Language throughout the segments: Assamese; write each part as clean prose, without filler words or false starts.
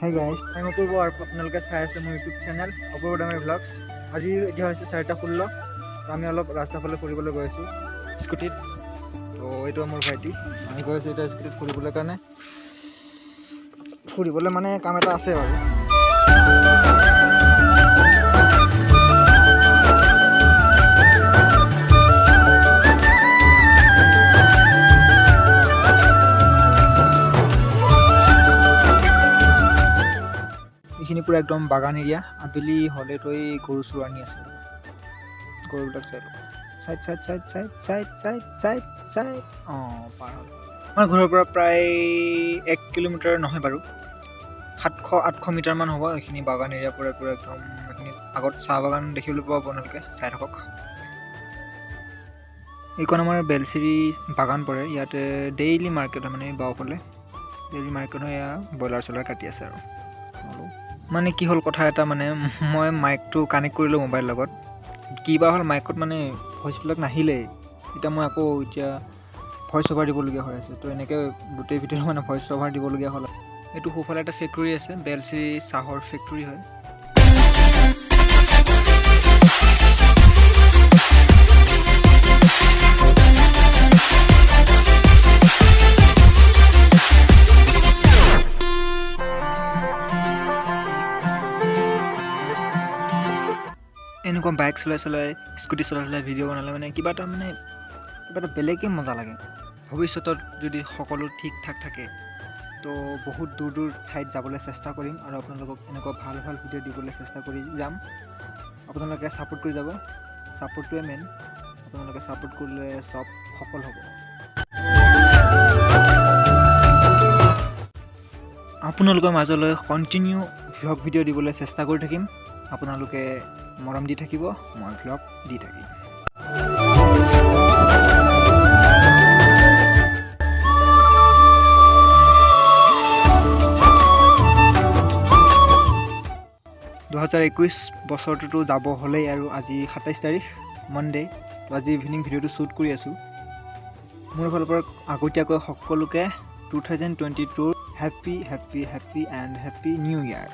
Hey guys, I'm Apurva আৰু আপোনালোকে চাই আছে মোৰ ইউটিউব চেনেল অপূৰ্ব ডাঙৰীয়া ভ্লগছ। আজি এতিয়া হৈছে 4:16। তো আমি অলপ ৰাস্তাৰ ফালে ফুৰিবলৈ গৈ আছোঁ স্কুটিত। তো এইটো মোৰ ভাইটি, আমি গৈ আছোঁ এতিয়া স্কুটিত ফুৰিবলৈ কাৰণে। ফুৰিবলৈ মানে কাম এটা আছে বাৰু। এইখিনি পুৰা একদম বাগান এৰিয়া। আবেলি হ'লেতো এই গৰু চৰু আনি আছে, গৰুবিলাক চাই পাৰ হ'ল। আমাৰ ঘৰৰ পৰা প্ৰায় 1 কিলোমিটাৰ নহয় বাৰু, 700-800 মিটাৰমান হ'ব। এইখিনি বাগান এৰিয়া পুৰা একদম। এইখিনি আগত চাহ বাগান দেখিবলৈ পাব আপোনালোকে, চাই থাকক। এইখন আমাৰ বেলচিৰি বাগান পৰে। ইয়াতে ডেইলি মাৰ্কেট হয়, মানে বাওঁফালে ডেইলি মাৰ্কেট হয়। এয়া ব্ৰইলাৰ চইলাৰ কাটি আছে আৰু মানে কি হ'ল কথা এটা, মানে মই মাইকটো কানেক্ট কৰিলোঁ মোবাইলৰ লগত। কিবা হ'ল মাইকত মানে ভইচবিলাক নাহিলেই। এতিয়া মই আকৌ ভইচ অভাৰ দিবলগীয়া হৈ আছে। তো এনেকৈ গোটেই ভিডিঅ'টো মানে ভইচ অভাৰ দিবলগীয়া হ'ল। এইটো সোঁফালে এটা ফেক্টৰী আছে, বেলচিৰি চাহৰ ফেক্টৰী হয়। এনেকুৱা বাইক চলাই স্কুটি চলাই ভিডিঅ' বনালে মানে কিবা এটা বেলেগেই মজা লাগে। ভৱিষ্যতত যদি সকলো ঠিক ঠাক থাকে তো বহুত দূৰ ঠাইত যাবলৈ চেষ্টা কৰিম আৰু আপোনালোকক এনেকুৱা ভাল ভিডিঅ' দিবলৈ চেষ্টা কৰি যাম। আপোনালোকে ছাপোৰ্ট কৰি যাব, ছাপোৰ্টটোৱে মেইন। আপোনালোকে ছাপোৰ্ট কৰিলে চব সফল হ'ব। আপোনালোকৰ মাজলৈ কণ্টিনিউ ভ্লগ ভিডিঅ' দিবলৈ চেষ্টা কৰি থাকিম। আপোনালোকে মৰম দি থাকিব, মই ভ্লগ দি থাকিম। বছৰটোতো যাব হ'লেই আৰু আজি 27 তাৰিখ মনডে'। তো আজি ইভিনিং ভিডিঅ'টো শ্বুট কৰি আছোঁ। মোৰ ফালৰ পৰা আগতীয়াকৈ সকলোকে 2022 হেপী এণ্ড হেপী নিউ ইয়াৰ।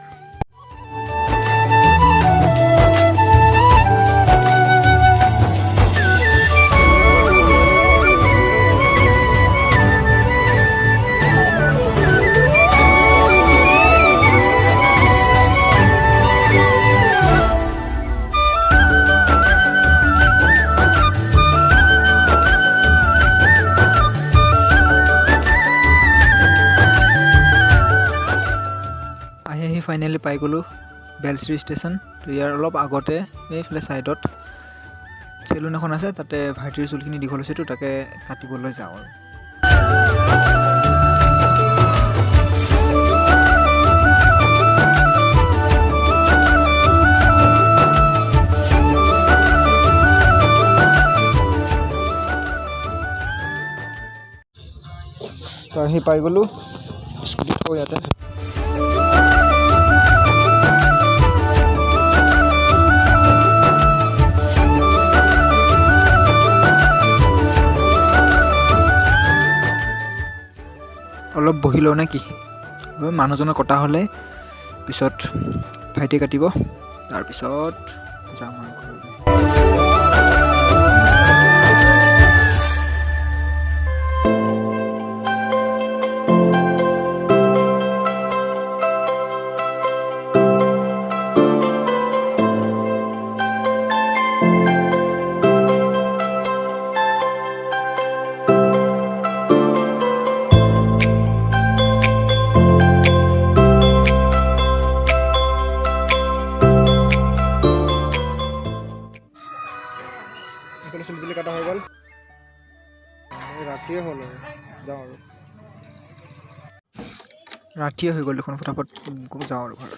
আহি ফাইনেলি পাই গ'লোঁ বেলচিৰি ষ্টেচন। তো ইয়াৰ অলপ আগতে এইফালে ছাইডত চেলুন এখন আছে, তাতে ভাইটিৰ চুলখিনি দীঘল হৈছেতো, তাকে কাটিবলৈ যাওঁ আৰু। তো আহি পাই গ'লোঁ স্কুটি থৈ ইয়াতে। অলপ বহি লওঁ নে কি? মানুহজনৰ কটা হ'লে পিছত ভাইটিয়ে কাটিব, তাৰপিছত যাম আৰু ঘৰলৈ। চুলবিলাক কাটা হৈ গ'ল, ৰাতিয়ে হ'ল আৰু যাওঁ আৰু। ৰাতিয়ে হৈ গ'ল দেখোন, ফটাফট যাওঁ আৰু ঘৰ।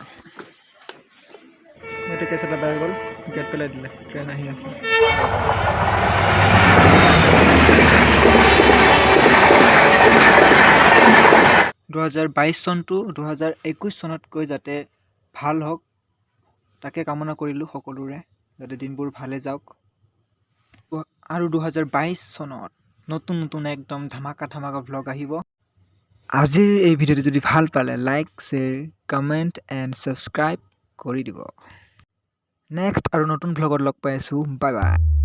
এতিয়া কেছ এটা বেয়া হৈ গ'ল, গেট পেলাই দিলে। ট্ৰেইন আহি আছে। 2022 চনটো 2021 চনতকৈ যাতে ভাল হওক তাকে কামনা কৰিলোঁ সকলোৰে, যাতে দিনবোৰ ভালে যাওক। আৰু 2022 চনত নতুন একদম ধামাকা ভ্লগ আহিব। আজিৰ এই ভিডিঅ'টো যদি ভাল পালে like share comment and subscribe কৰি দিব। নেক্সট আৰু নতুন ভ্লগত লগ পাই আছোঁ। Bye bye.